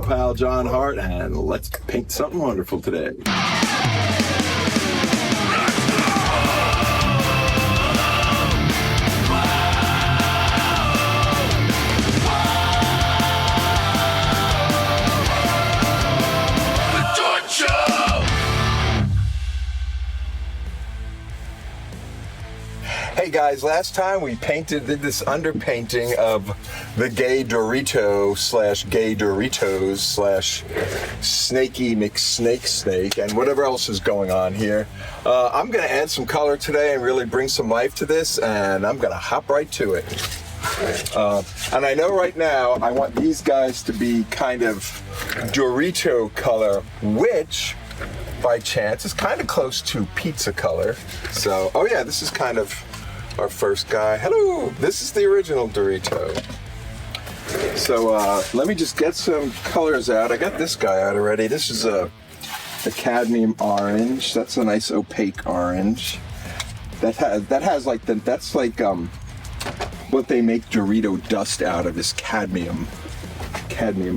pal John Hartt, and let's paint something wonderful today. Hey guys, last time we did this underpainting of the gay Dorito / gay Doritos / snaky McSnake and whatever else is going on here. I'm going to add some color today and really bring some life to this, and I'm going to hop right to it. And I know right now I want these guys to be kind of Dorito color, which by chance is kind of close to pizza color. So, oh yeah, this is kind of our first guy. Hello, this is the original Dorito. So let me just get some colors out. I got this guy out already. This is a cadmium orange. That's a nice opaque orange. That's like what they make Dorito dust out of, is cadmium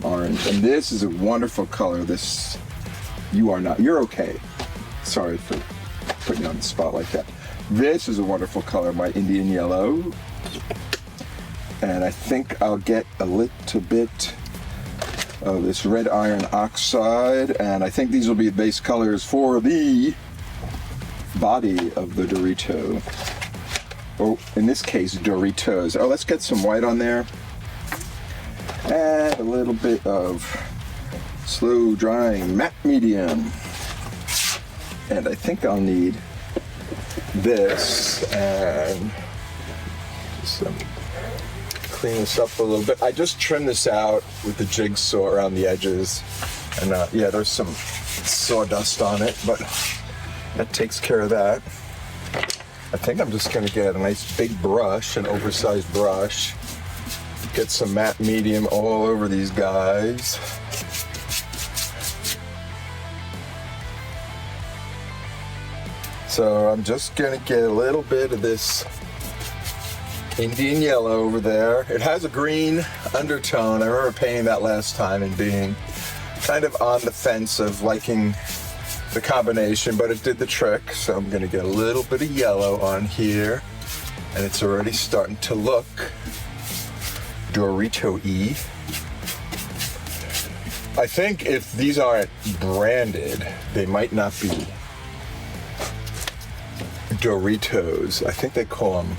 orange. And this is a wonderful color. You're okay. Sorry for putting you on the spot like that. This is a wonderful color, my Indian yellow. And I think I'll get a little bit of this red oxide, and I think these will be the base colors for the body of the Dorito. Or in this case, Doritos. Oh, let's get some white on there. And a little bit of slow drying matte medium. And I think I'll need this, and just clean this up a little bit. I just trimmed this out with the jigsaw around the edges, and yeah, there's some sawdust on it, but that takes care of that. I think I'm just gonna get a nice big brush, an oversized brush, get some matte medium all over these guys. So I'm just gonna get a little bit of this Indian yellow over there. It has a green undertone. I remember painting that last time and being kind of on the fence of liking the combination, but it did the trick. So I'm gonna get a little bit of yellow on here, and it's already starting to look Dorito-y. I think if these aren't branded, they might not be Doritos. I think they call them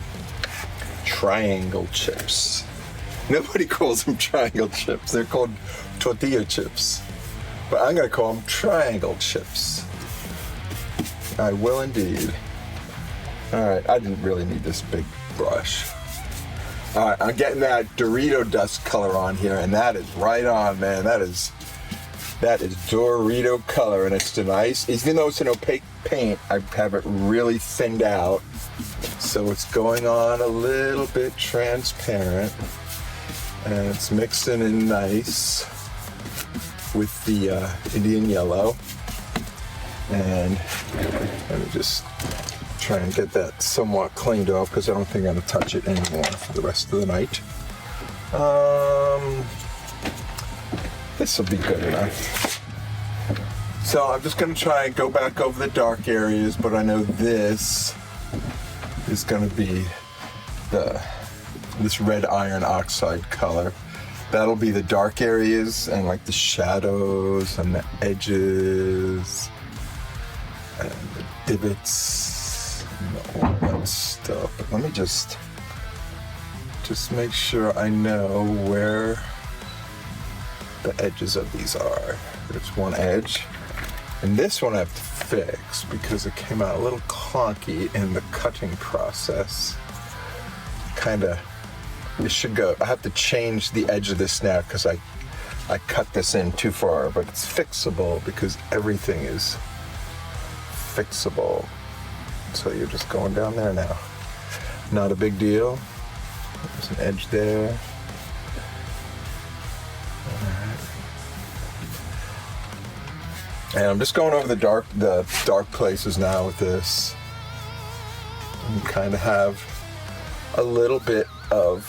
triangle chips. Nobody calls them triangle chips. They're called tortilla chips. But I'm gonna call them triangle chips. I will indeed. Alright, I didn't really need this big brush. Alright, I'm getting that Dorito dust color on here, and that is right on, man. That is Dorito color, and it's nice. Even though it's an opaque paint, I have it really thinned out, so it's going on a little bit transparent, and it's mixing in nice with the Indian yellow. And let me just try and get that somewhat cleaned off, because I don't think I'm going to touch it anymore for the rest of the night. This will be good enough. So I'm just going to try and go back over the dark areas, but I know this is going to be this red oxide color. That'll be the dark areas and like the shadows and the edges and the divots and all that stuff. But let me just make sure I know where the edges of these are. There's one edge, and this one I have to fix because it came out a little clunky in the cutting process. It should go. I have to change the edge of this now because I cut this in too far, but it's fixable because everything is fixable. So you're just going down there now. Not a big deal. There's an edge there. And I'm just going over the dark places now with this. And kind of have a little bit of,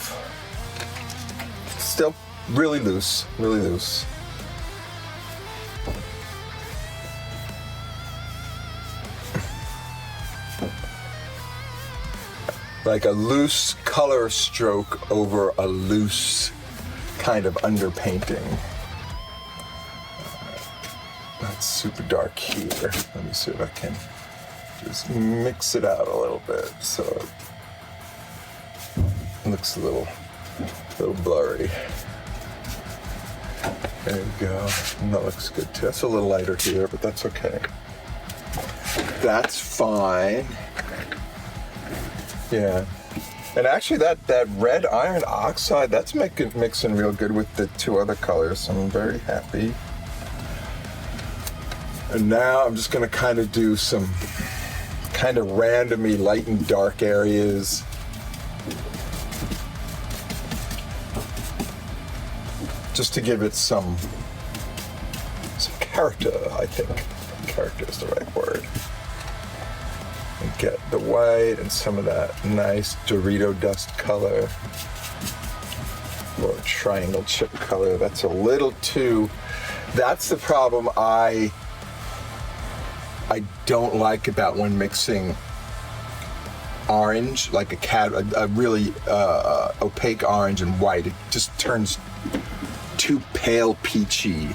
still really loose. like a loose color stroke over a loose kind of underpainting. That's super dark here. Let me see if I can just mix it out a little bit so it looks a little blurry. There you go. And that looks good too. That's a little lighter here, but that's okay. That's fine. Yeah. And actually that red iron oxide, that's mixing real good with the two other colors, so I'm very happy. And now I'm just gonna kind of do some kind of randomly light and dark areas. Just to give it some character, I think. Character is the right word. And get the white and some of that nice Dorito dust color. Or triangle chip color. That's a little too... That's the problem I don't like about when mixing orange, like a really opaque orange and white. It just turns too pale peachy,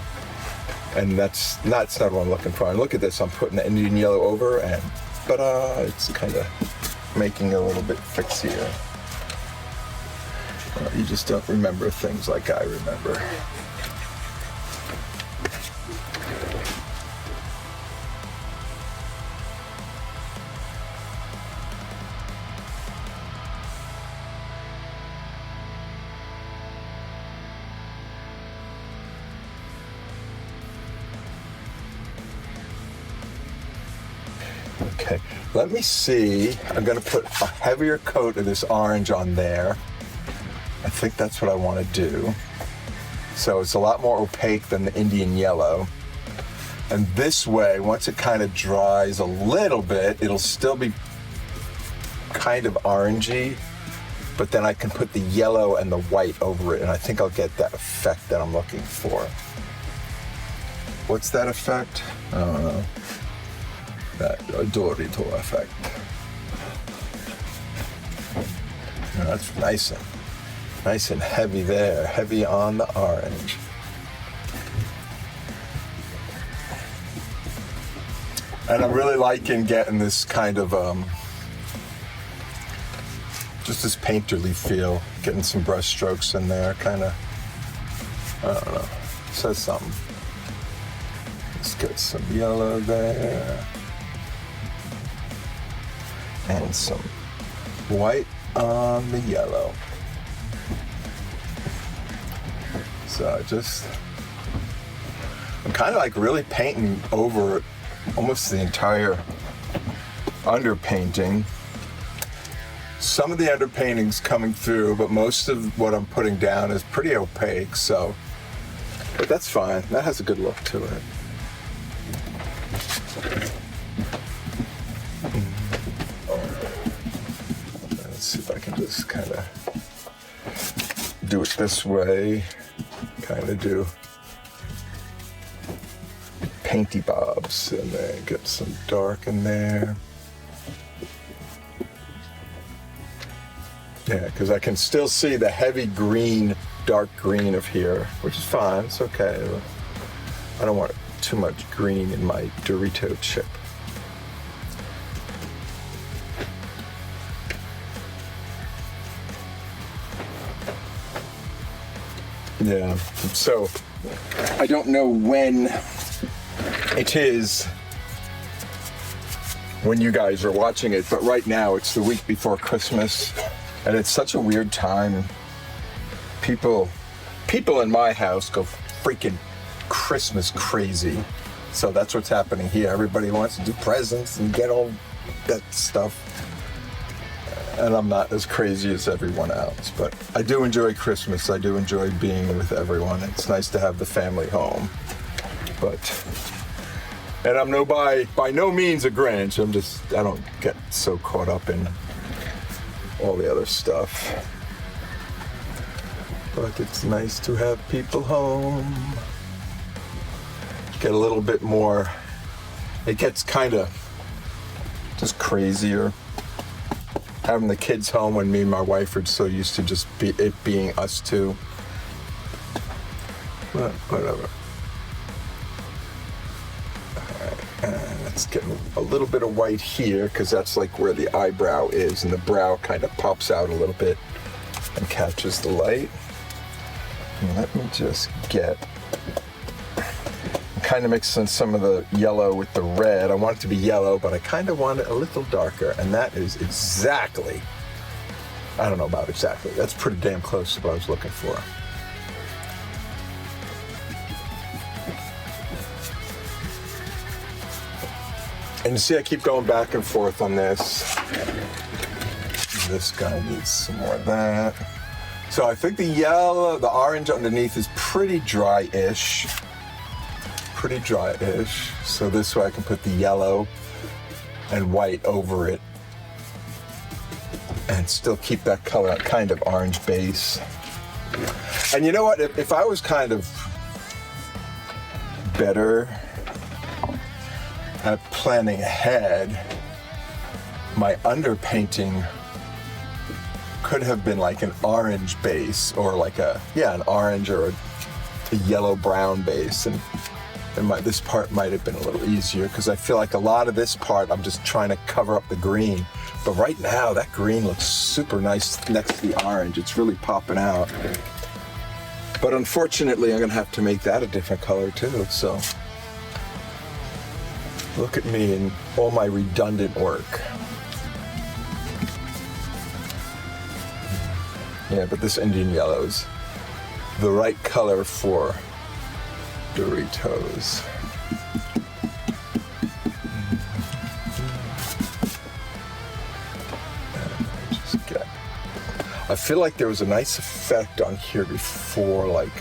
and that's not what I'm looking for. And look at this, I'm putting the Indian yellow over, and it's kind of making it a little bit fixier. You just don't remember things like I remember. Okay, let me see. I'm gonna put a heavier coat of this orange on there. I think that's what I want to do. So it's a lot more opaque than the Indian yellow. And this way, once it kind of dries a little bit, it'll still be kind of orangey, but then I can put the yellow and the white over it, and I think I'll get that effect that I'm looking for. What's that effect? I don't know. That Dorito effect. Yeah, that's nice and heavy there, heavy on the orange. And I'm really liking getting this kind of just this painterly feel, getting some brush strokes in there, kind of, I don't know, says something. Let's get some yellow there. And some white on the yellow. So I'm kind of like really painting over almost the entire underpainting. Some of the underpainting's coming through, but most of what I'm putting down is pretty opaque, so, but that's fine. That has a good look to it. Let's see if I can just kind of do it this way. Kind of do painty bobs and then get some dark in there. Yeah, because I can still see the heavy green, dark green of here, which is fine, it's okay. I don't want too much green in my Dorito chip. Yeah, so I don't know when it is when you guys are watching it, but right now it's the week before Christmas, and it's such a weird time. People in my house go freaking Christmas crazy. So that's what's happening here. Everybody wants to do presents and get all that stuff. And I'm not as crazy as everyone else, but I do enjoy Christmas. I do enjoy being with everyone. It's nice to have the family home. And I'm by no means a Grinch. I don't get so caught up in all the other stuff. But it's nice to have people home. Get a little bit more, it gets kind of just crazier having the kids home when me and my wife are so used to just it being us two. But whatever. Let's get a little bit of white here because that's like where the eyebrow is, and the brow kind of pops out a little bit and catches the light. And let me just get, I'm kind of mixing some of the yellow with the red. I want it to be yellow, but I kind of want it a little darker, and that is exactly, I don't know about exactly, that's pretty damn close to what I was looking for. And you see I keep going back and forth on this. This guy needs some more of that. So I think the yellow, the orange underneath is pretty dry-ish. Pretty dry-ish. So this way I can put the yellow and white over it and still keep that color, kind of orange base. And you know what, if I was kind of better at planning ahead, my underpainting could have been like an orange base, or like an orange or a yellow-brown base, and this part might have been a little easier because I feel like a lot of this part I'm just trying to cover up the green. But right now that green looks super nice next to the orange. It's really popping out. But unfortunately I'm gonna have to make that a different color too, so. Look at me and all my redundant work. Yeah, but this Indian yellow is the right color for Doritos. I feel like there was a nice effect on here before, like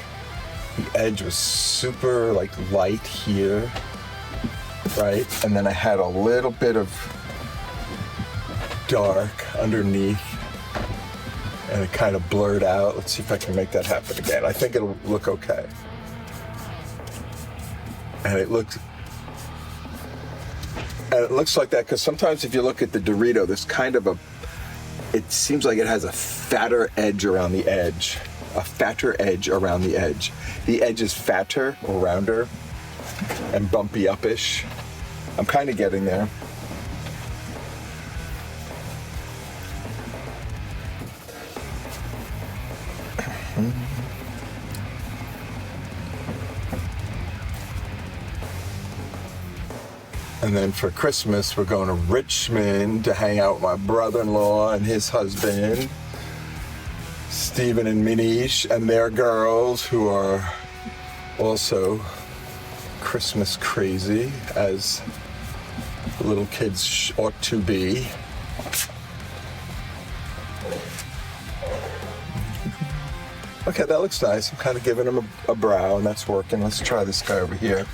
the edge was super like light here. Right, and then I had a little bit of dark underneath, and it kind of blurred out. Let's see if I can make that happen again. I think it'll look okay. And it looks like that because sometimes if you look at the Dorito, there's kind of it seems like it has a fatter edge around the edge. A fatter edge around the edge. The edge is fatter or rounder and bumpy up-ish. I'm kind of getting there. And then for Christmas, we're going to Richmond to hang out with my brother-in-law and his husband, Stephen and Minish, and their girls, who are also Christmas crazy, as little kids ought to be. Okay, that looks nice. I'm kind of giving him a brow, and that's working. Let's try this guy over here.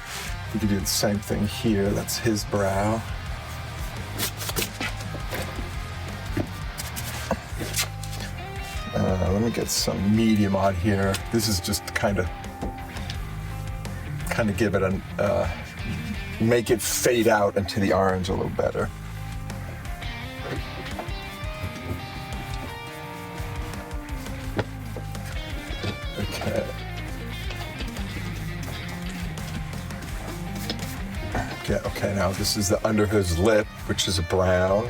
We can do the same thing here. That's his brow. Let me get some medium on here. This is just kind of give it make it fade out into the orange a little better. Okay. Okay, now this is the under his lip, which is a brown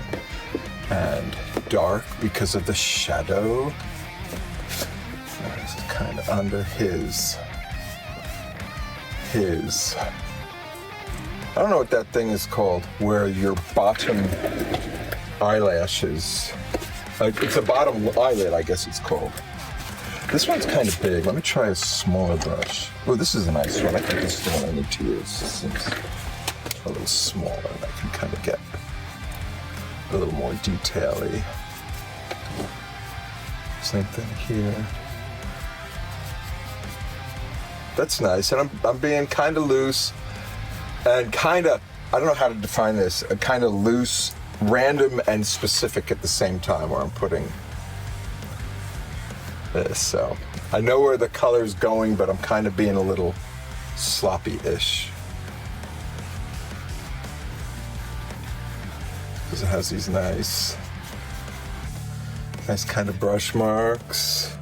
and dark because of the shadow. This is kind of under his. I don't know what that thing is called, where your bottom eyelashes, like it's a bottom eyelid, I guess it's called. This one's kind of big. Let me try a smaller brush. Oh, this is a nice one. I think this is the one I need to use. This seems a little smaller, and I can kind of get a little more detail-y. Same thing here. That's nice, and I'm being kind of loose and kind of, I don't know how to define this, kind of loose, random, and specific at the same time where I'm putting this. So I know where the color's going, but I'm kind of being a little sloppy-ish because it has these nice Nice kind of brush marks.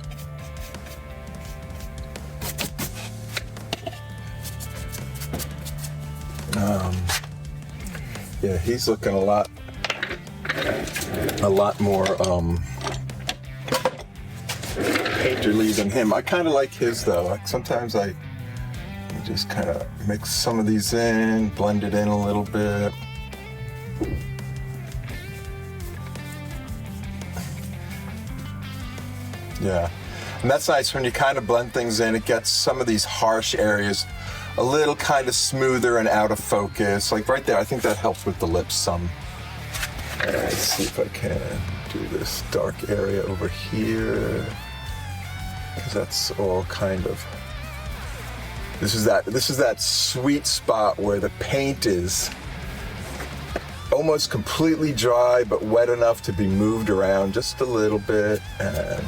Yeah, he's looking a lot more painterly than him. I kind of like his though. Like sometimes I just kind of mix some of these in, blend it in a little bit. Yeah, and that's nice when you kind of blend things in. It gets some of these harsh areas a little kind of smoother and out of focus. Like right there, I think that helps with the lips some. Let's see if I can do this dark area over here, because that's all kind of. This is that sweet spot where the paint is almost completely dry, but wet enough to be moved around just a little bit, and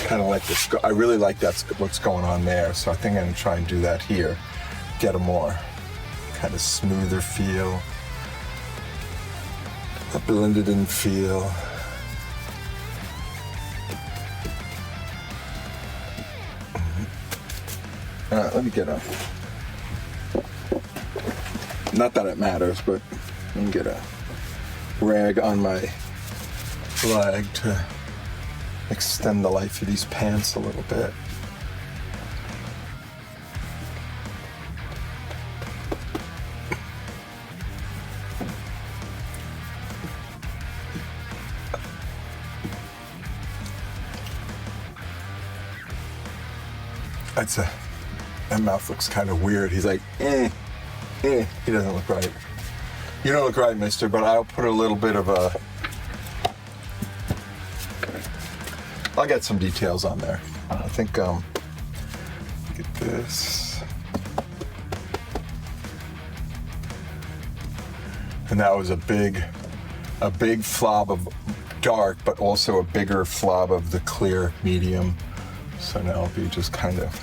kind of like this. I really like that's what's going on there, so I think I'm gonna try and do that here. Get a more kind of smoother feel, a blended in feel. All right, let me get a. Not that it matters, but let me get a rag on my flag to extend the life of these pants a little bit. That mouth looks kind of weird. He's like, He doesn't look right. You don't look right, mister, but I'll put a little bit of a... I'll get some details on there. I think, get this. And that was a big flob of dark, but also a bigger flob of the clear medium. So now I'll be just kind of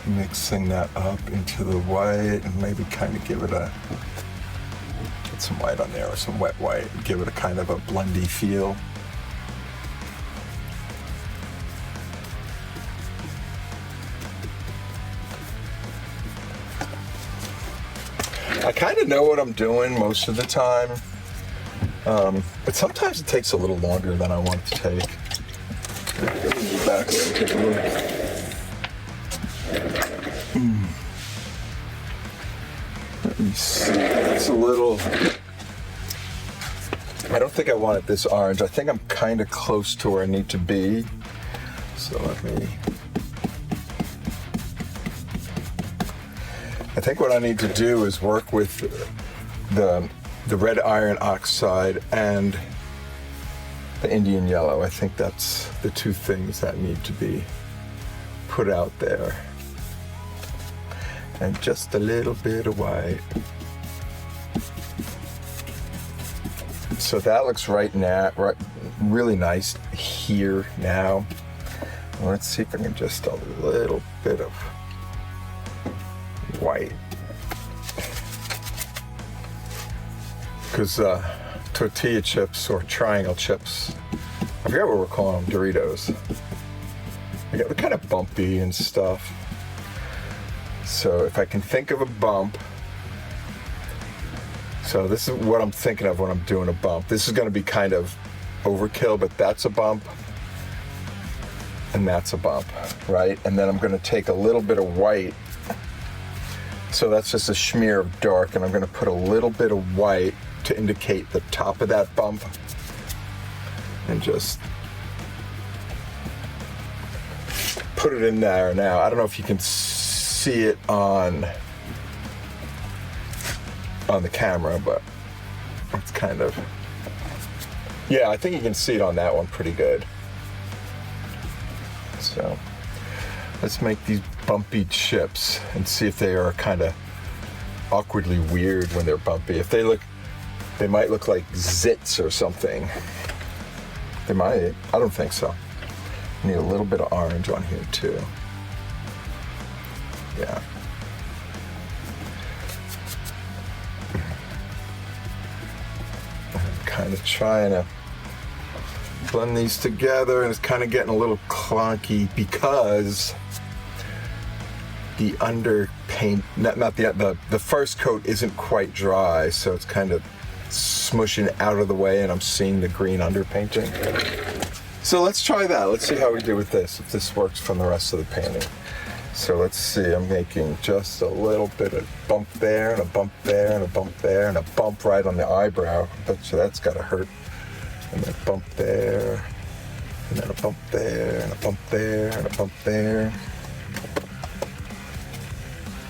mixing that up into the white and maybe kind of give it get some white on there or some wet white and give it a kind of a blendy feel. I kind of know what I'm doing most of the time, but sometimes it takes a little longer than I want it to take. Back and take a look. Let me see. It's a little. I don't think I want it this orange. I think I'm kind of close to where I need to be. So let me. I think what I need to do is work with the red iron oxide and the Indian yellow. I think that's the two things that need to be put out there. And just a little bit of white. So that looks right really nice here now. Let's see if I can just a little bit of white. Because tortilla chips or triangle chips, I forget what we're calling them, Doritos. They're kind of bumpy and stuff. So if I can think of a bump, so this is what I'm thinking of when I'm doing a bump. This is going to be kind of overkill, but that's a bump and that's a bump, right? And then I'm going to take a little bit of white. So that's just a smear of dark, and I'm going to put a little bit of white to indicate the top of that bump, and just put it in there now. I don't know if you can see it on the camera, but it's kind of, yeah, I think you can see it on that one pretty good. So let's make these bumpy chips and see if they are kind of awkwardly weird when they're bumpy. If they might look like zits or something. They might. I don't think so. Need a little bit of orange on here too. Yeah. I'm kind of trying to blend these together, and it's kind of getting a little clunky because the underpaint, not the first coat isn't quite dry, so it's kind of smushing out of the way, and I'm seeing the green underpainting. So let's try that. Let's see how we do with this, if this works from the rest of the painting. So let's see, I'm making just a little bit of bump there, and a bump there, and a bump there, and a bump right on the eyebrow. I bet you that's gotta hurt. And then a bump there, and then a bump there, and a bump there, and a bump there.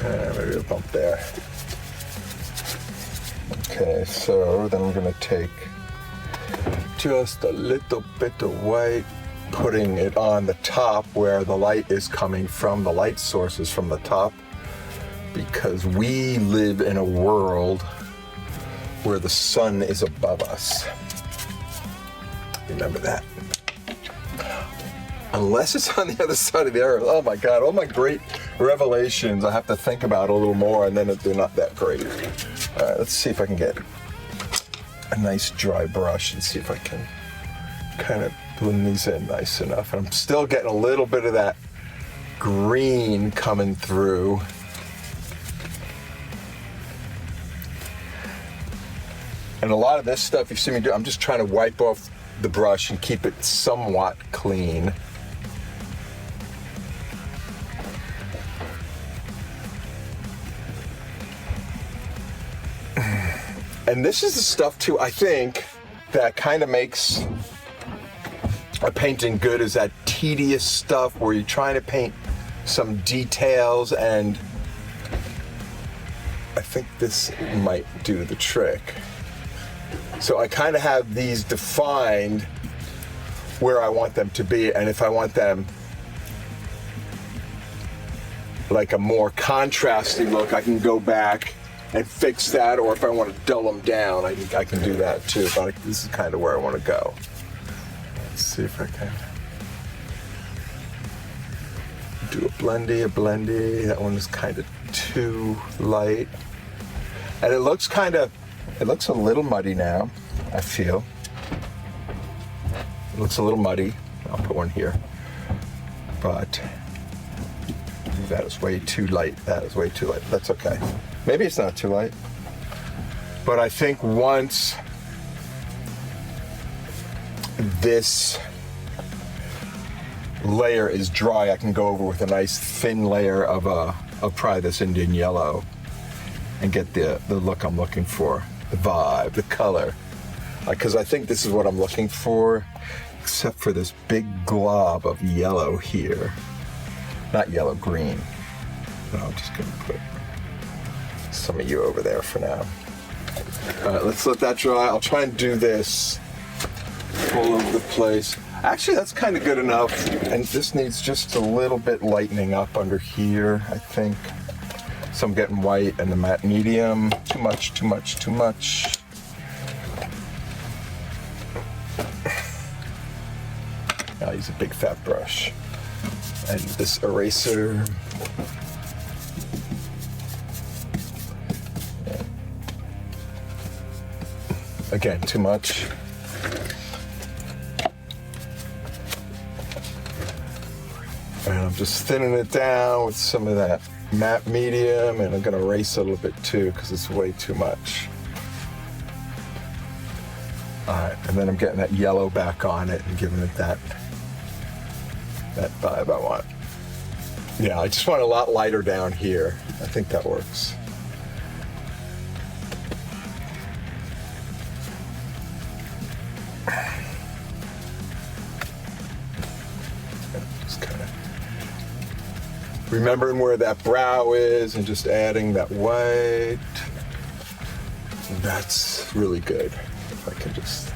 And maybe a bump there. Okay, so then I'm gonna take just a little bit of white, putting it on the top where the light is coming from, the light source is from the top, because we live in a world where the sun is above us. Remember that. Unless it's on the other side of the earth. Oh my God, all my great revelations I have to think about a little more, and then they're not that great. All right, let's see if I can get a nice dry brush and see if I can kind of blend these in nice enough. And I'm still getting a little bit of that green coming through. And a lot of this stuff you see me do, I'm just trying to wipe off the brush and keep it somewhat clean. And this is the stuff too, I think, that kind of makes a painting good, is that tedious stuff where you're trying to paint some details, and I think this might do the trick. So I kind of have these defined where I want them to be, and if I want them like a more contrasty look, I can go back and fix that, or if I want to dull them down, I can do that too, but this is kind of where I want to go. Let's see if I can do a blendy. That one is kind of too light. And it looks a little muddy now, I feel. It looks a little muddy. I'll put one here. But that is way too light. That is way too light. That's okay. Maybe it's not too light. But I think once this layer is dry, I can go over with a nice thin layer of probably this Indian yellow and get the look I'm looking for, the vibe, the color. Because I think this is what I'm looking for, except for this big glob of yellow here. Not yellow, green. No, I'm just gonna put some of you over there for now. All right, let's let that dry. I'll try and do this all over the place. Actually, that's kind of good enough. And this needs just a little bit lightening up under here, I think. So I'm getting white and the matte medium. Too much. I'll use a big fat brush. And this eraser. Again, too much. And I'm just thinning it down with some of that matte medium, and I'm gonna erase a little bit too because it's way too much. All right, and then I'm getting that yellow back on it and giving it that vibe I want. Yeah, I just want a lot lighter down here. I think that works. Just kind of remembering where that brow is and just adding that white. That's really good. If I can just...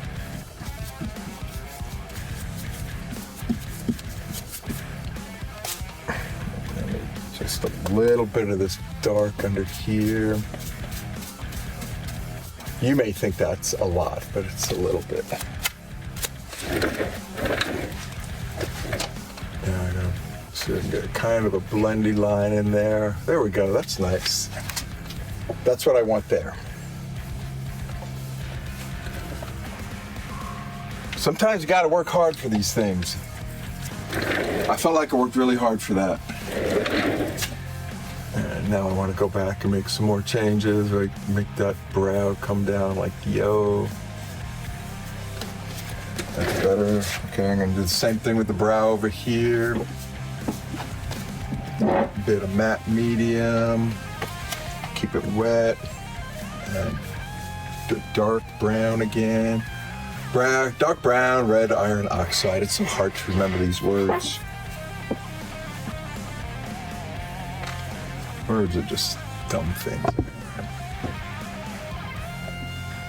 Just a little bit of this dark under here. You may think that's a lot, but it's a little bit. Yeah, I know. So we can get kind of a blendy line in there. There we go, that's nice. That's what I want there. Sometimes you gotta work hard for these things. I felt like I worked really hard for that. And now I want to go back and make some more changes, like make that brow come down like yo. That's better. Okay, I'm gonna do the same thing with the brow over here. Bit of matte medium. Keep it wet. And dark brown again. Dark brown, red iron oxide. It's so hard to remember these words. Words are just dumb things.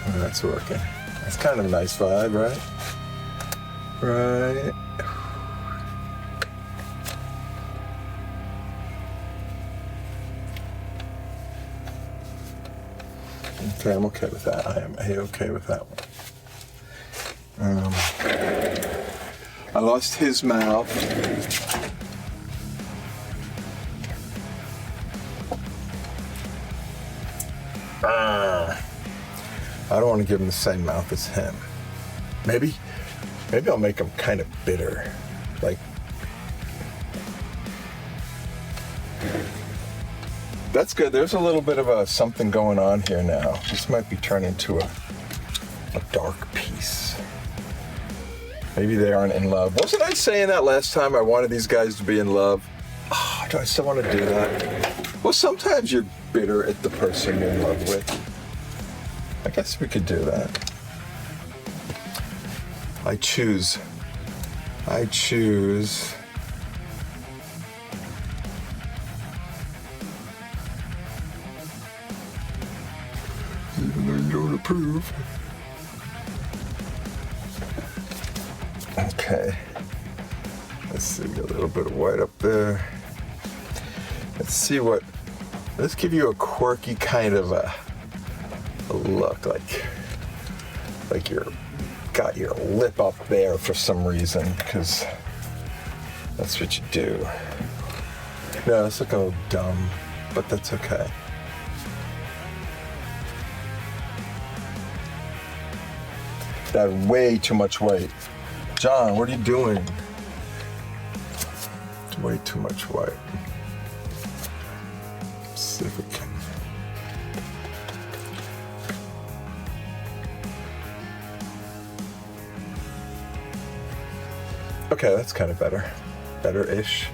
Oh, that's working. That's kind of a nice vibe, right? Right. Okay, I'm okay with that. I am A-okay with that one. I lost his mouth. I don't want to give him the same mouth as him. Maybe I'll make him kind of bitter. Like, that's good. There's a little bit of a something going on here now. This might be turning into a dark piece. Maybe they aren't in love. Wasn't I saying that last time? I wanted these guys to be in love. Oh, do I still want to do that? Well, sometimes you're bitter at the person you're in love with. I guess we could do that. I choose. I even though you don't approve. Okay. Let's see, a little bit of white up there. Let's give you a quirky kind of a look, like you're got your lip up there for some reason, because that's what you do. No, that's looking a little dumb, but that's okay. That way too much white. John, what are you doing? It's way too much white. Let's see if we can. Okay, that's kind of better. Better-ish.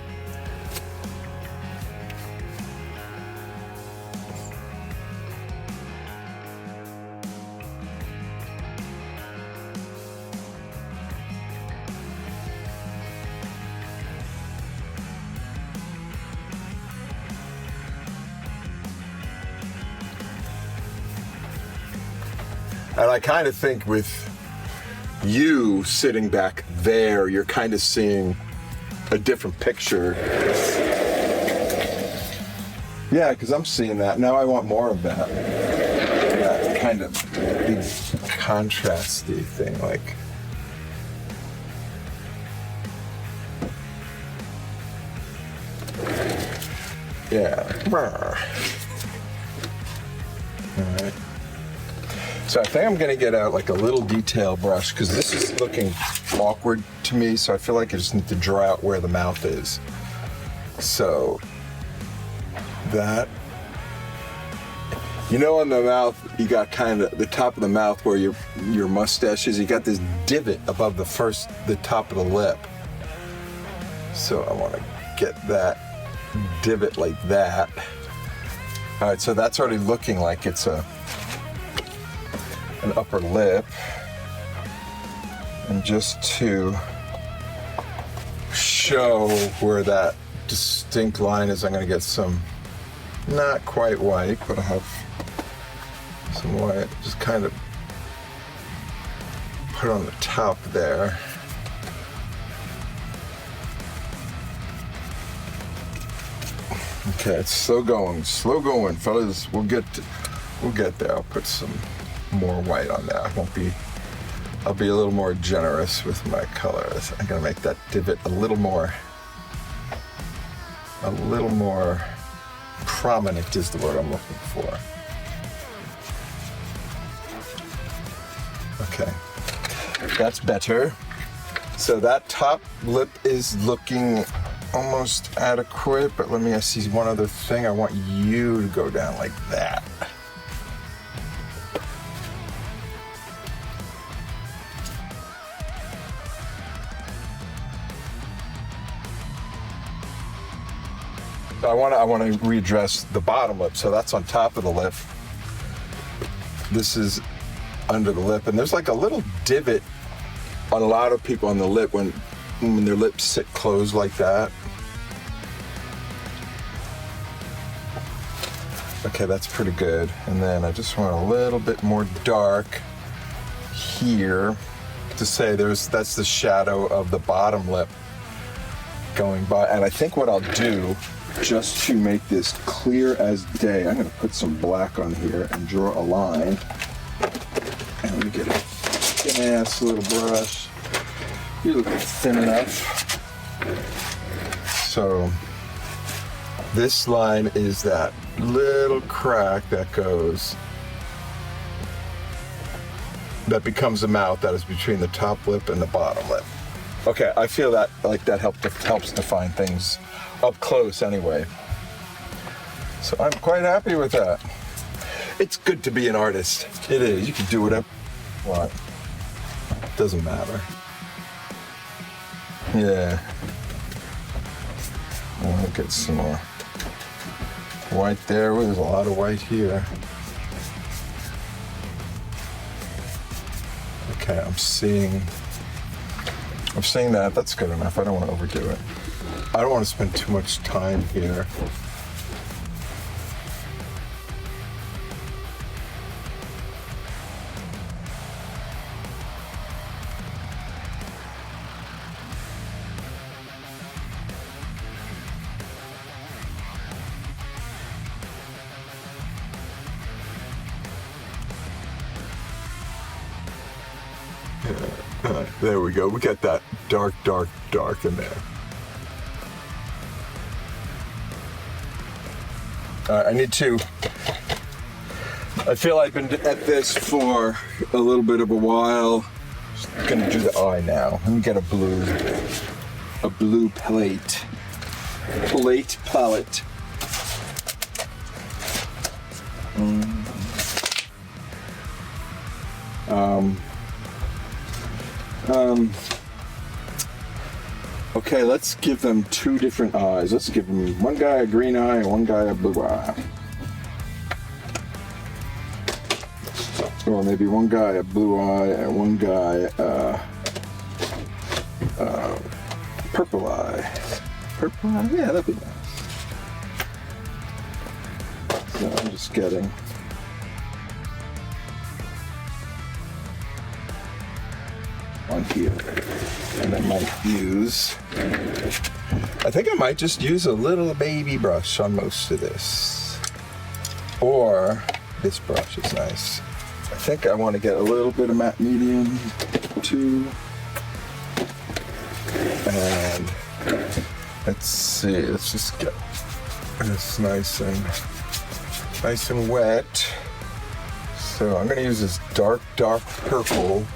And I kind of think with you sitting back there, you're kind of seeing a different picture. Yeah, because I'm seeing that. Now I want more of that. That kind of big contrasty thing, like. Yeah. All right. So I think I'm gonna get out like a little detail brush, because this is looking awkward to me, so I feel like I just need to draw out where the mouth is. So that, you know, on the mouth, you got kind of the top of the mouth where your mustache is, you got this divot above the top of the lip. So I wanna get that divot like that. All right, so that's already looking like it's an upper lip. And just to show where that distinct line is, I'm going to get some, not quite white, but I have some white, just kind of put on the top there. Okay, it's slow going, fellas. We'll get there. I'll put some more white on there. I'll be a little more generous with my colors. I'm gonna make that divot a little more prominent is the word I'm looking for. That's better. So that top lip is looking almost adequate, but let me see one other thing. I want you to go down like that. I want to readdress the bottom lip, so that's on top of the lip. This is under the lip, and there's like a little divot on a lot of people on the lip when their lips sit closed like that. Okay, that's pretty good. And then I just want a little bit more dark here to say that's the shadow of the bottom lip going by. And I think what I'll do, just to make this clear as day, I'm gonna put some black on here and draw a line. And let me get a thin ass little brush. You look thin enough. So this line is that little crack that becomes the mouth that is between the top lip and the bottom lip. Okay, I feel that like that helps define things up close anyway. So I'm quite happy with that. It's good to be an artist. It is. You can do whatever you want. Doesn't matter. Yeah. I'll get some more white there. There's a lot of white here. Okay, I'm seeing that. That's good enough. I don't want to overdo it. I don't want to spend too much time here. There we go. We got that dark in there. I feel I've been at this for a little bit of a while. Just gonna do the eye now. Let me get a blue palette. Okay, let's give them two different eyes. Let's give them one guy a green eye and one guy a blue eye. Or maybe one guy a blue eye and one guy purple eye. Purple eye? Yeah, that'd be nice. So I'm just getting on here. And I think I might just use a little baby brush on most of this. Or this brush is nice. I think I want to get a little bit of matte medium too. And let's see, let's just get this nice and wet. So I'm gonna use this dark purple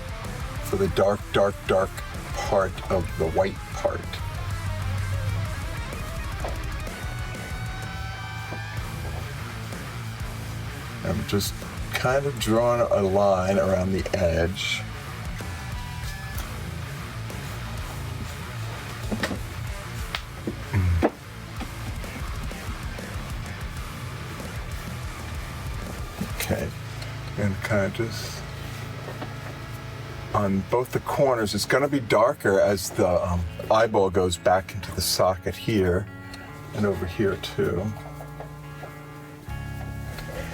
for the dark part of the white part. I'm just kind of drawing a line around the edge. Okay, and kind of just on both the corners. It's going to be darker as the eyeball goes back into the socket here and over here too.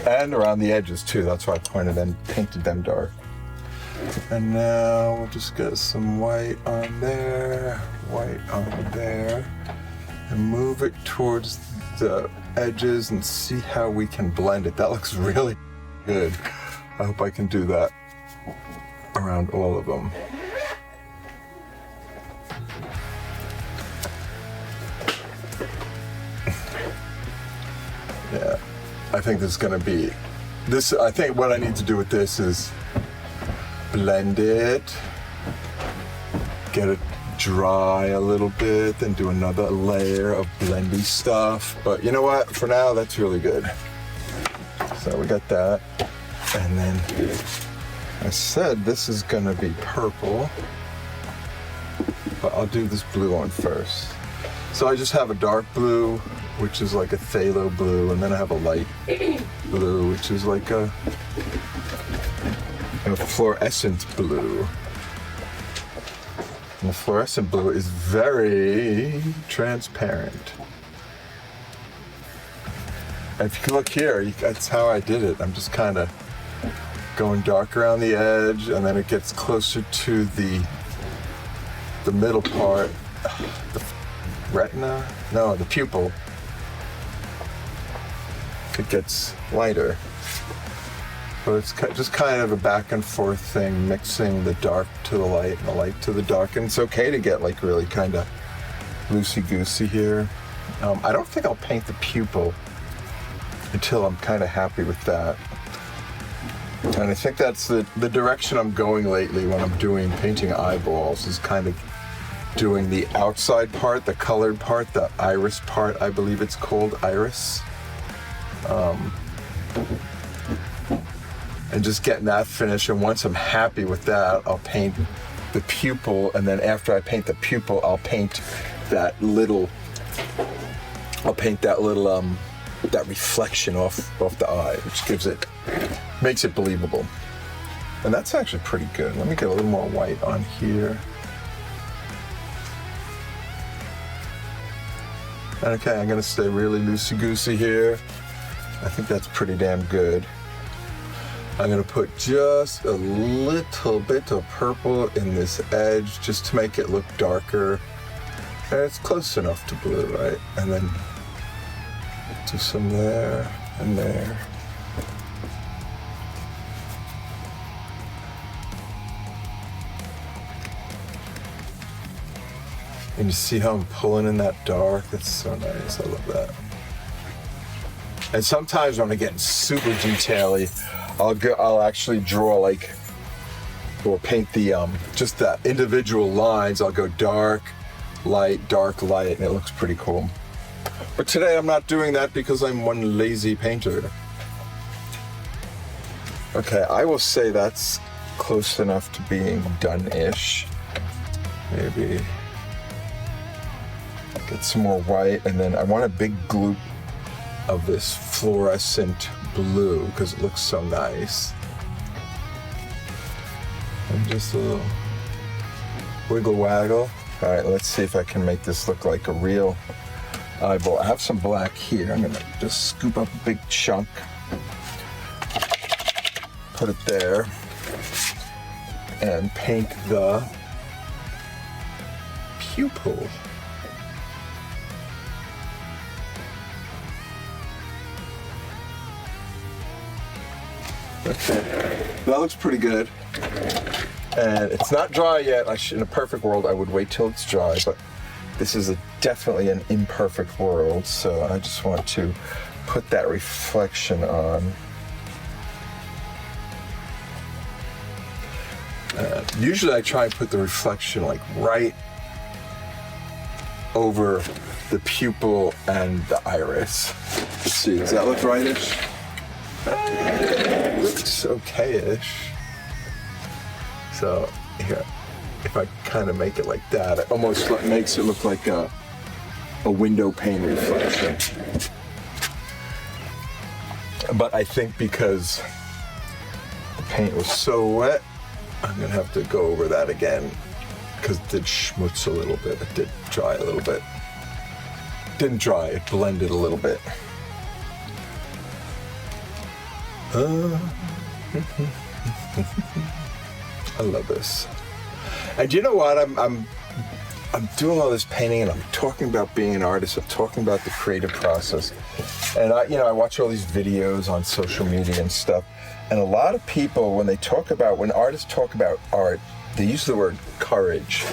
And around the edges too. That's why I painted them dark. And now we'll just get some white on there, and move it towards the edges and see how we can blend it. That looks really good. I hope I can do that around all of them. Yeah, I think this is gonna be this. I think what I need to do with this is blend it get it dry a little bit, then do another layer of blendy stuff. But you know what? For now, that's really good. So we got that. And then I said this is gonna be purple, but I'll do this blue one first. So I just have a dark blue, which is like a phthalo blue, and then I have a light blue, which is like a fluorescent blue. And the fluorescent blue is very transparent. And if you can look here, that's how I did it. I'm just kind of going dark around the edge, and then it gets closer to the middle part, the retina? No, the pupil. It gets lighter. But it's just kind of a back and forth thing, mixing the dark to the light and the light to the dark. And it's okay to get like really kind of loosey-goosey here. I don't think I'll paint the pupil until I'm kind of happy with that. And I think that's the direction I'm going lately when I'm painting eyeballs, is kind of doing the outside part, the colored part, the iris part, I believe it's called iris. And just getting that finished, and once I'm happy with that, I'll paint the pupil, and then after I paint the pupil, I'll paint that little that reflection off the eye, which makes it believable. And that's actually pretty good. Let me get a little more white on here. Okay, I'm gonna stay really loosey-goosey here. I think that's pretty damn good. I'm gonna put just a little bit of purple in this edge just to make it look darker. And it's close enough to blue, right? And then do some there and there. And you see how I'm pulling in that dark? That's so nice, I love that. And sometimes when I'm getting super detail-y, I'll actually draw or paint the, just the individual lines. I'll go dark, light, and it looks pretty cool. But today I'm not doing that because I'm one lazy painter. Okay, I will say that's close enough to being done-ish. Maybe get some more white, and then I want a big gloop of this fluorescent blue because it looks so nice. And just a little wiggle waggle. All right, let's see if I can make this look like a real eyeball. I have some black here. I'm gonna just scoop up a big chunk, put it there, and paint the pupil. Okay, that looks pretty good. And it's not dry yet. In a perfect world, I would wait till it's dry, but this is definitely an imperfect world, so I just want to put that reflection on. Usually I try and put the reflection like right over the pupil and the iris. Let's see, does that look rightish? Looks okay-ish. So here, if I kind of make it like that, it almost makes it look like a window pane reflection. But I think because the paint was so wet, I'm gonna have to go over that again because it did schmutz a little bit. It did dry a little bit. Didn't dry, it blended a little bit. I love this. And you know what? I'm doing all this painting, and I'm talking about being an artist. I'm talking about the creative process. And I watch all these videos on social media and stuff. And a lot of people, when artists talk about art, they use the word courage.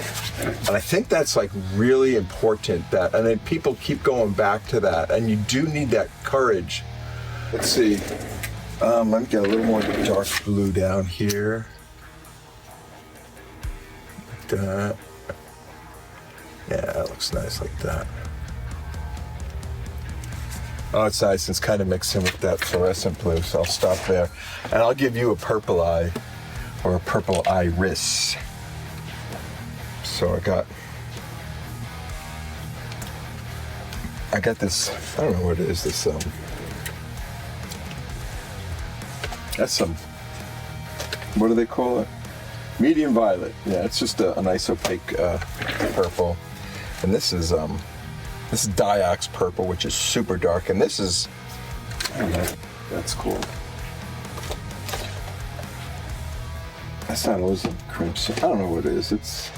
And I think that's like really important. And then people keep going back to that. And you do need that courage. Let's see. Let me get a little more dark blue down here. Like that. Yeah, that looks nice like that. Oh, it's nice. It's kind of mixing with that fluorescent blue, so I'll stop there. And I'll give you a purple eye, or a purple iris. So I got this, I don't know what it is, this, that's some, what do they call it? Medium violet. Yeah, it's just a nice opaque purple. And this is Diox purple, which is super dark. And this is, I don't know, that's cool. That's not always a crimson. I don't know what it is. It's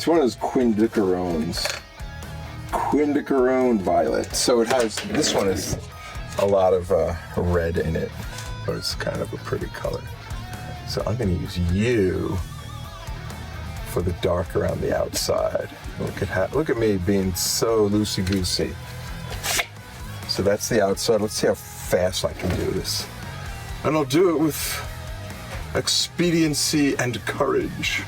one of those Quinacridone violet. So it has, this one is a lot of red in it, but it's kind of a pretty color. So I'm going to use you for the dark around the outside. Look at me being so loosey-goosey. So that's the outside. Let's see how fast I can do this. And I'll do it with expediency and courage.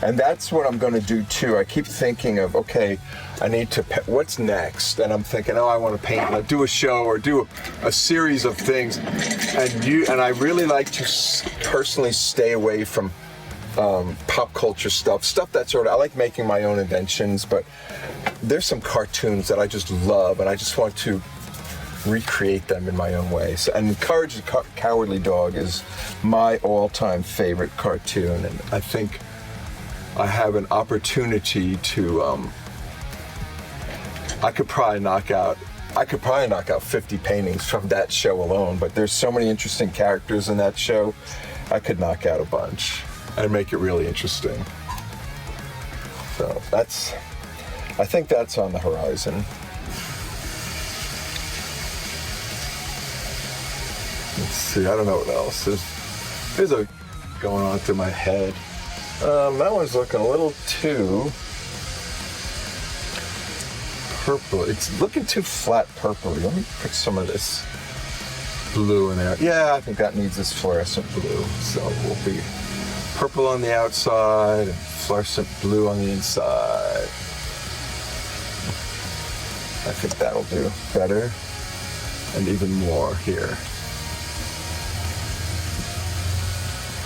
And that's what I'm going to do too. I keep thinking of, okay, I need to, what's next? And I'm thinking, oh, I want to paint, like, do a show or do a series of things. And I really like to personally stay away from pop culture stuff that's sort of, I like making my own inventions, but there's some cartoons that I just love, and I just want to recreate them in my own way. So, and Courage the Cowardly Dog is my all-time favorite cartoon, and I think I have an opportunity to, I could probably knock out 50 paintings from that show alone, but there's so many interesting characters in that show, I could knock out a bunch and make it really interesting. So I think that's on the horizon. Let's see, I don't know what else. There's a going on through my head. That one's looking a little too purple. It's looking too flat purpley. Let me put some of this blue in there. Yeah, I think that needs this fluorescent blue. So we'll be purple on the outside and fluorescent blue on the inside. I think that'll do better, and even more here.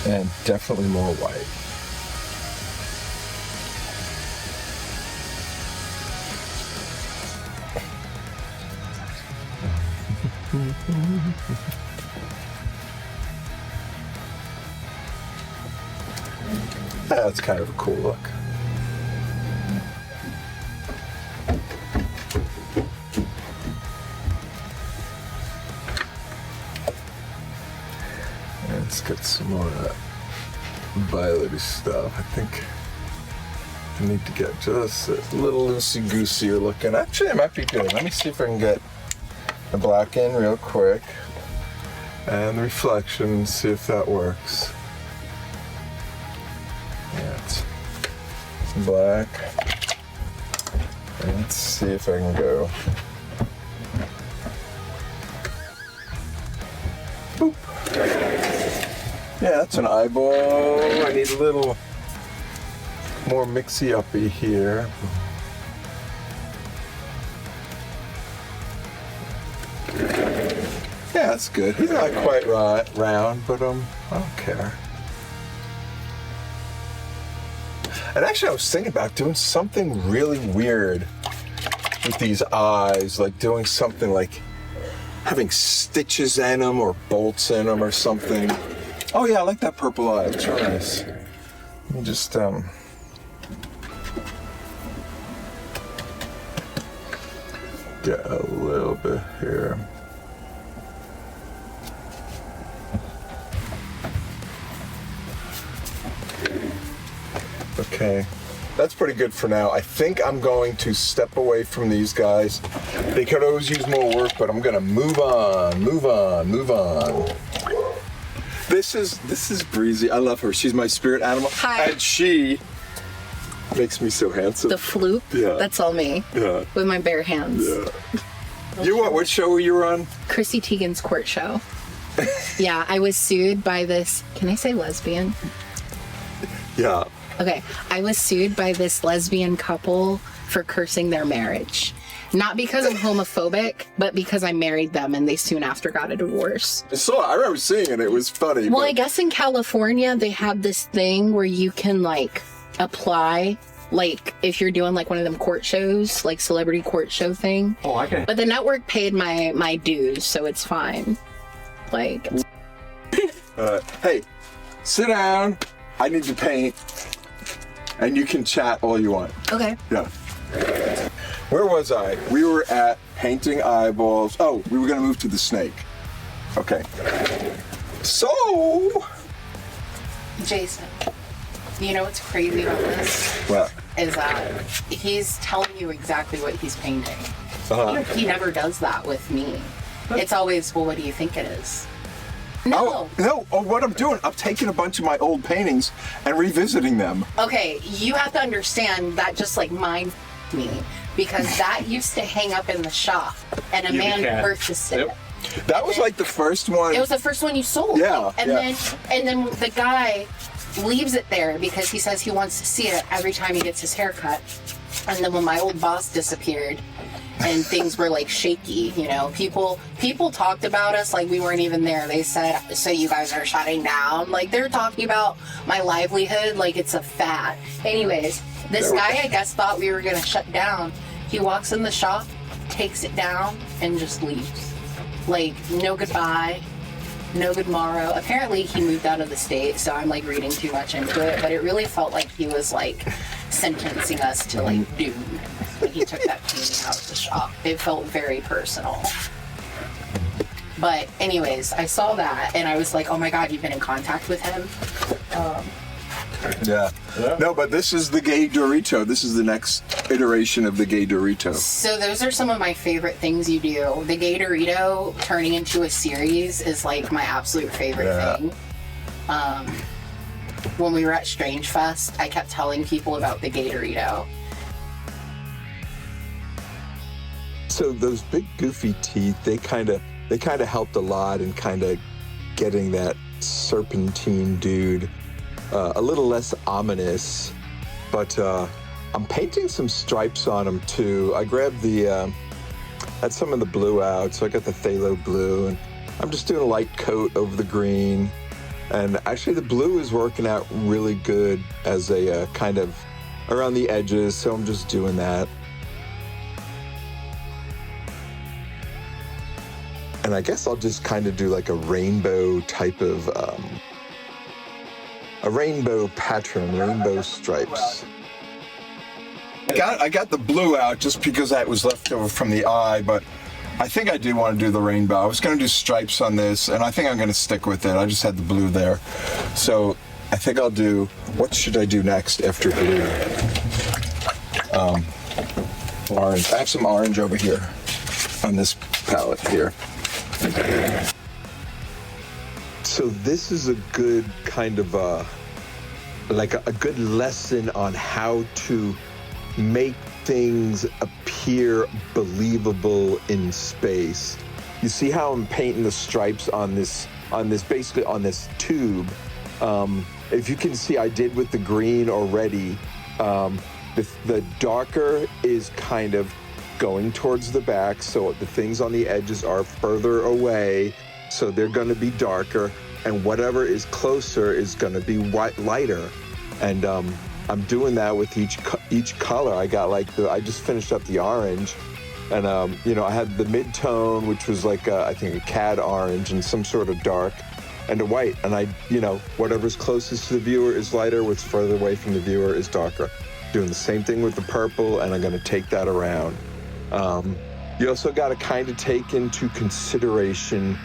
And definitely more white. That's kind of a cool look. Let's get some more of that violet-y stuff. I think I need to get just a little loosey-goosey looking. Actually, it might be good. Let me see if I can get the black in real quick. And the reflection, see if that works. Yeah, it's black. And let's see if I can go. Boop. Yeah, that's an eyeball. I need a little more mixy-uppy here. Yeah, that's good. He's not quite round, but I don't care. And actually, I was thinking about doing something really weird with these eyes, like doing something like having stitches in them or bolts in them or something. Oh yeah, I like that purple eye. It's real nice. Let me just get a little bit here. Okay, that's pretty good for now. I think I'm going to step away from these guys. They could always use more work, but I'm gonna move on. This is Breezy. I love her. She's my spirit animal. Hi. And she makes me so handsome. The flute? Yeah. That's all me. Yeah. With my bare hands. Yeah. What show were you on? Chrissy Teigen's Jortt Show. Yeah, I was sued by this, can I say lesbian? Yeah. Okay, I was sued by this lesbian couple for cursing their marriage. Not because I'm homophobic, but because I married them and they soon after got a divorce. I remember seeing it. It was funny. Well, I guess in California, they have this thing where you can, like, apply, like, if you're doing, like, one of them court shows, like, celebrity court show thing. Oh, okay. But the network paid my dues, so it's fine. Like... Hey, sit down. I need to paint. And you can chat all you want. Okay. Yeah. Where was I? We were at painting eyeballs. Oh, we were going to move to the snake. Okay. So... Jason, you know what's crazy about this? What? Is that he's telling you exactly what he's painting. Uh-huh. He never does that with me. It's always, well, what do you think it is? No. What I'm doing, I'm taking a bunch of my old paintings and revisiting them. Okay, you have to understand that just like mind me, because that used to hang up in the shop and a man purchased it. Yep. That was like the first one. It was the first one you sold. Yeah. And then the guy leaves it there because he says he wants to see it every time he gets his haircut. And then when my old boss disappeared and things were like shaky, you know, people talked about us like we weren't even there. They said, so you guys are shutting down? Like they're talking about my livelihood like it's a fad. Anyways, this guy I guess thought we were gonna shut down. He walks in the shop, takes it down, and just leaves. Like, no goodbye, no good morrow. Apparently he moved out of the state, so I'm like reading too much into it, but it really felt like he was like sentencing us to like doom when he took that painting out of the shop. It felt very personal. But anyways, I saw that and I was like, oh my God, you've been in contact with him? Yeah. No, but this is the gay Dorito. This is the next iteration of the gay Dorito. So those are some of my favorite things you do. The gay Dorito turning into a series is like my absolute favorite thing. When we were at Strange Fest, I kept telling people about the gay Dorito. So those big goofy teeth, they kind of helped a lot in kind of getting that serpentine dude a little less ominous, but I'm painting some stripes on him too. I grabbed had some of the blue out, so I got the phthalo blue, and I'm just doing a light coat over the green. And actually the blue is working out really good as a kind of around the edges, so I'm just doing that. And I guess I'll just kind of do like a rainbow type of, a rainbow pattern, rainbow stripes. I got the blue out just because that was left over from the eye, but I think I do want to do the rainbow. I was going to do stripes on this, and I think I'm going to stick with it. I just had the blue there. So I think I'll do, what should I do next after blue? Orange. I have some orange over here on this palette here. So this is a good kind of like a good lesson on how to make things appear believable in space. You see how I'm painting the stripes on this basically on this tube. If you can see, I did with the green already. The darker is kind of going towards the back, so the things on the edges are further away, so they're going to be darker, and whatever is closer is going to be lighter. And I'm doing that with each color. I got like I just finished up the orange, and you know, I had the mid-tone, which was like I think a cad orange and some sort of dark, and a white. And you know, whatever's closest to the viewer is lighter, what's further away from the viewer is darker. Doing the same thing with the purple, and I'm going to take that around. You also got to kind of take into consideration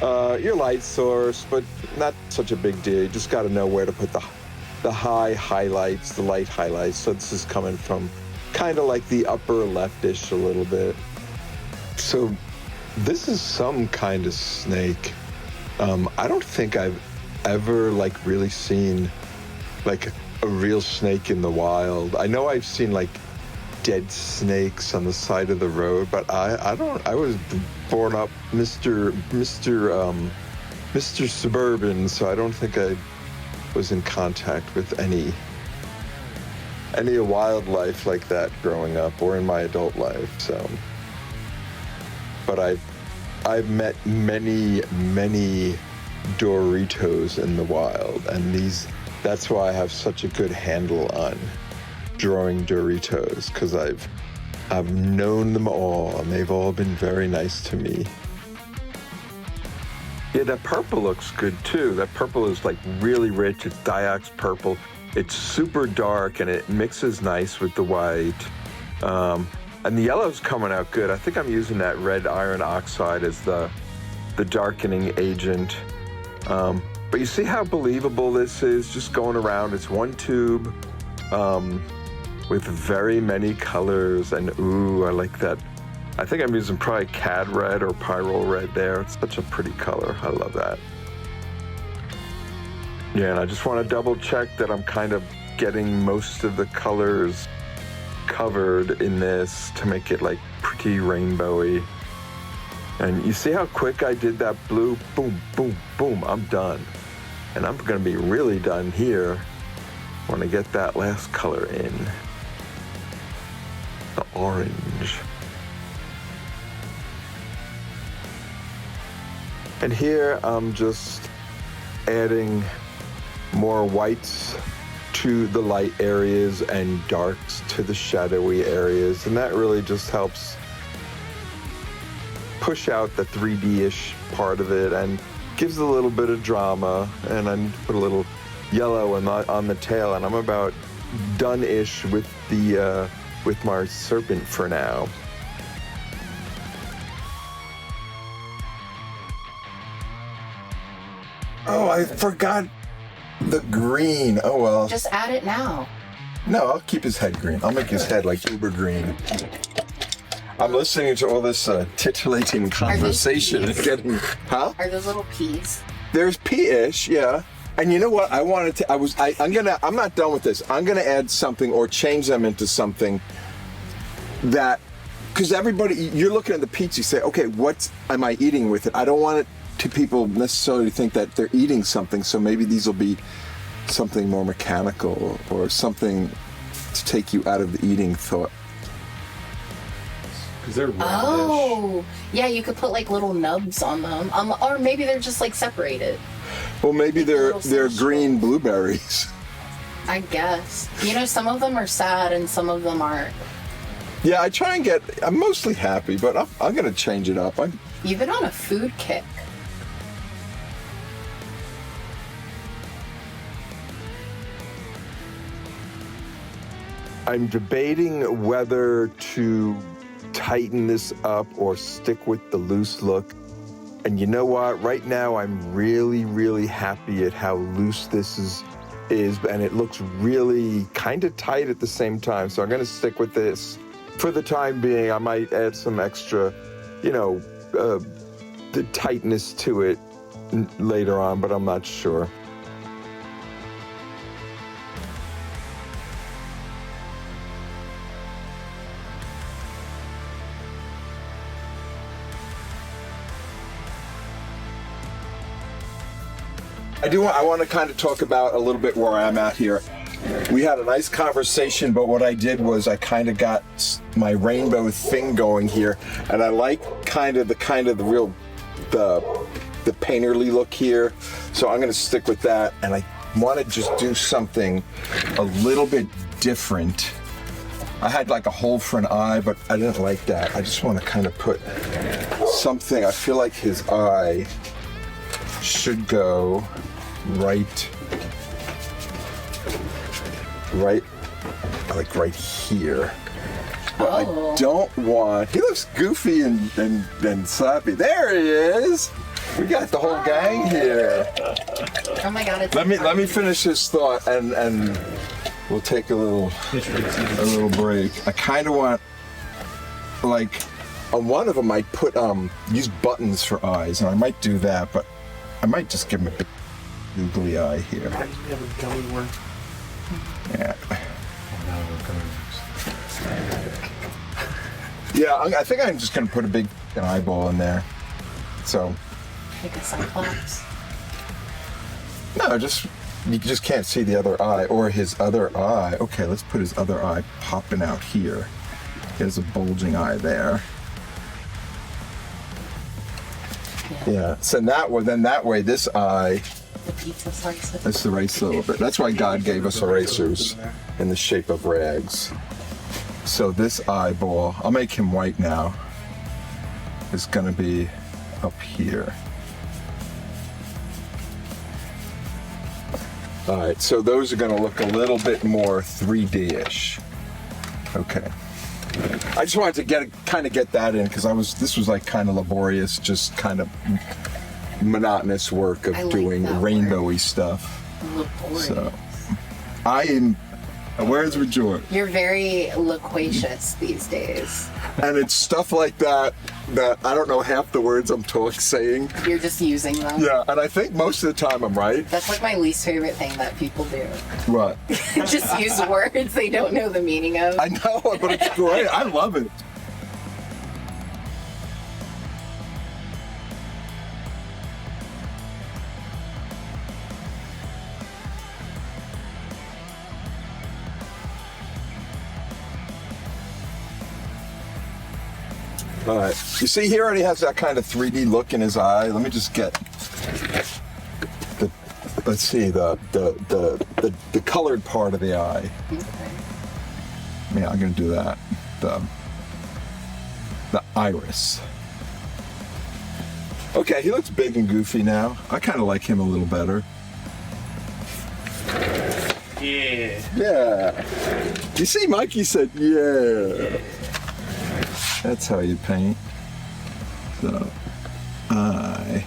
your light source, but not such a big deal. You just got to know where to put the high highlights, the light highlights. So this is coming from kind of like the upper leftish a little bit. So this is some kind of snake. I don't think I've ever like really seen like a real snake in the wild. I know I've seen like dead snakes on the side of the road, but I was born up Mr. Suburban, so I don't think was in contact with any wildlife like that growing up or in my adult life. So, but I've met many Doritos in the wild, and that's why I have such a good handle on drawing Doritos, because I've known them all, and they've all been very nice to me. Yeah, that purple looks good too. That purple is like really rich. It's Diox purple. It's super dark, and it mixes nice with the white. And the yellow's coming out good. I think I'm using that red iron oxide as the darkening agent. But you see how believable this is, just going around. It's one tube with very many colors, and ooh, I like that. I think I'm using probably Cad red or Pyrrole red there. It's such a pretty color. I love that. Yeah, and I just want to double check that I'm kind of getting most of the colors covered in this to make it like pretty rainbowy. And you see how quick I did that blue? Boom, boom, boom, I'm done. And I'm gonna be really done here when I get that last color in. The orange. And here I'm just adding more whites to the light areas and darks to the shadowy areas, and that really just helps push out the 3D-ish part of it and gives a little bit of drama. And I need to put a little yellow on the tail, and I'm about done-ish with my serpent for now. Oh, I forgot the green. Oh, well. Just add it now. No, I'll keep his head green. I'll make his head like uber green. I'm listening to all this titillating conversation and getting, huh? Are those little peas? There's pea-ish, yeah. And you know what? I'm not done with this. I'm gonna add something or change them into something that, because everybody, you're looking at the peach, you say, okay, what am I eating with it? I don't want it to people necessarily think that they're eating something, so maybe these will be something more mechanical or something to take you out of the eating thought. Because they're roundish. Oh, yeah, you could put like little nubs on them, or maybe they're just like separated. Well, maybe Like they're green blueberries. I guess. You know, some of them are sad and some of them aren't. Yeah, I'm mostly happy, but I'm gonna change it up. You've been on a food kick. I'm debating whether to tighten this up or stick with the loose look. And you know what? Right now, I'm really, really happy at how loose this is, and it looks really kind of tight at the same time. So I'm going to stick with this for the time being. I might add some extra, the tightness to it later on, but I'm not sure. I want to kind of talk about a little bit where I'm at here. We had a nice conversation, but what I did was I kind of got my rainbow thing going here, and I like the painterly look here. So I'm going to stick with that, and I want to just do something a little bit different. I had like a hole for an eye, but I didn't like that. I just want to kind of put something. I feel like his eye should go right right here. But I don't want, he looks goofy and slappy. There he is. We got the whole gang here. Oh my God, it's Let me finish this thought and we'll take a little break. I kind of want, like, on one of them I put use buttons for eyes, and I might do that, but I might just give him a big googly eye here. You have a gummy worm. Yeah. Oh no, Yeah, I think I'm just gonna put a big eyeball in there. So. like a cyclops. No, just you just can't see the other eye or his other eye. Okay, let's put his other eye popping out here. There's a bulging eye there. Yeah, so that way this eye, The pizza slices. let's erase a little bit. That's why God gave us erasers in the shape of rags. So this eyeball, I'll make him white now, is gonna be up here. All right, so those are gonna look a little bit more 3D-ish. Okay. I just wanted to get that in because this was like kind of laborious, just kind of monotonous work of I like doing that rainbowy stuff. Laborious. So I am. Where's with Jortt? You're very loquacious these days. And it's stuff like that I don't know half the words I'm saying. You're just using them. Yeah, and I think most of the time I'm right. That's like my least favorite thing that people do. What? Just use words they don't know the meaning of. I know, but it's great. I love it. All right. You see, he already has that kind of 3D look in his eye. Let me just get the. Let's see the colored part of the eye. Okay. Yeah, I'm gonna do that. The iris. Okay, he looks big and goofy now. I kind of like him a little better. Yeah. Yeah. You see, Mikey said, yeah. That's how you paint. So, I'm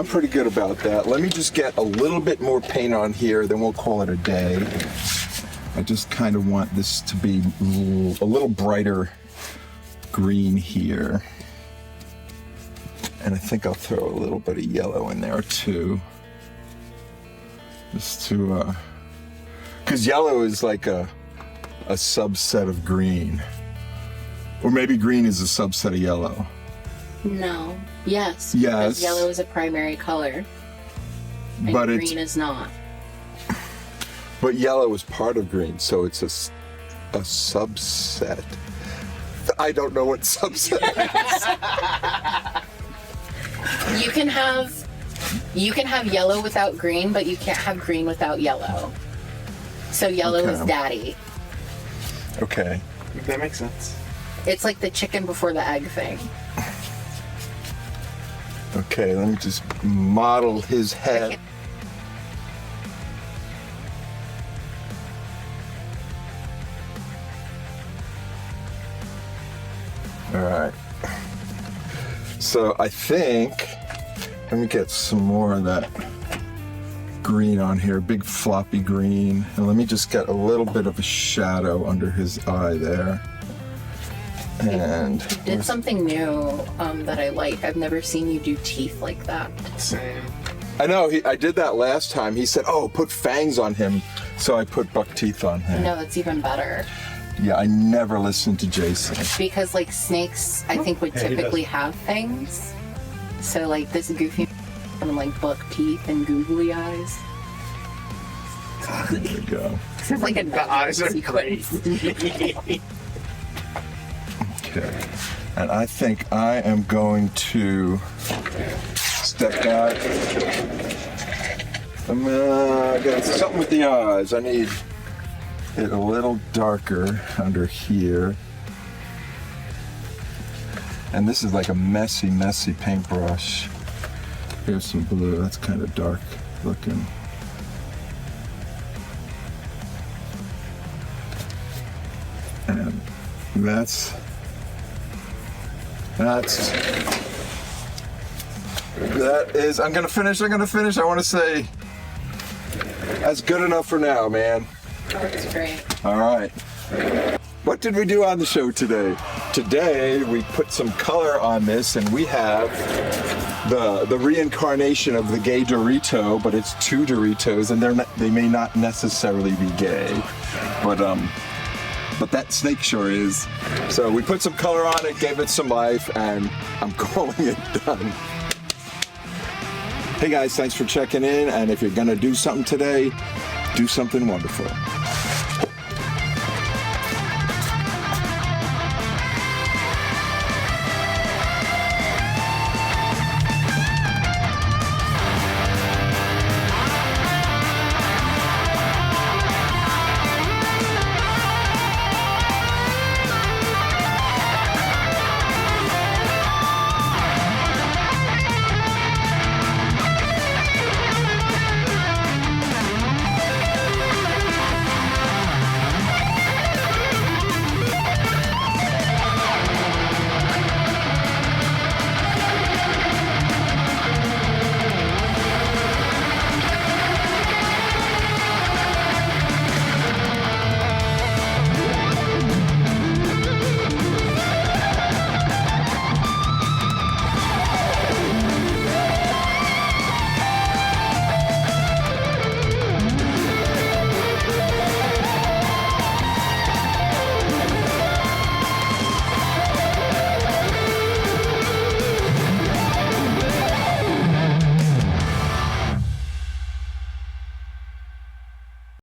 pretty good about that. Let me just get a little bit more paint on here, then we'll call it a day. I just kind of want this to be a little brighter green here. And I think I'll throw a little bit of yellow in there too. Just to, because yellow is like a subset of green. Or maybe green is a subset of yellow. No. Yes. Yes. Because yellow is a primary color. And But green is not. But yellow is part of green, so it's a subset. I don't know what subset is. You can have yellow without green, but you can't have green without yellow. So yellow Okay. is daddy. Okay. That makes sense. It's like the chicken before the egg thing. Okay, let me just model his head. All right. So I think, let me get some more of that green on here, big floppy green. And let me just get a little bit of a shadow under his eye there. And You did something new that I like. I've never seen you do teeth like that. Same. I know, I did that last time. He said, oh, put fangs on him. So I put buck teeth on him. No, that's even better. Yeah, I never listened to Jason. Because like snakes, I think would Yeah, he typically does. have fangs. So like this goofy and like buck teeth and googly eyes. There we go. It's like a The eyes are sequence. Okay. And I think I am going to step back. I got something with the eyes. I need it a little darker under here. And this is like a messy, messy paintbrush. Here's some blue. That's kind of dark looking. And that is, I'm gonna finish. I want to say that's good enough for now, man. That's great. All right. What did we do on the show today? Today we put some color on this, and we have the reincarnation of the gay Dorito, but it's two Doritos, and they may not necessarily be gay, but that snake sure is. So we put some color on it, gave it some life, and I'm calling it done. Hey guys, thanks for checking in. And if you're going to do something today, do something wonderful.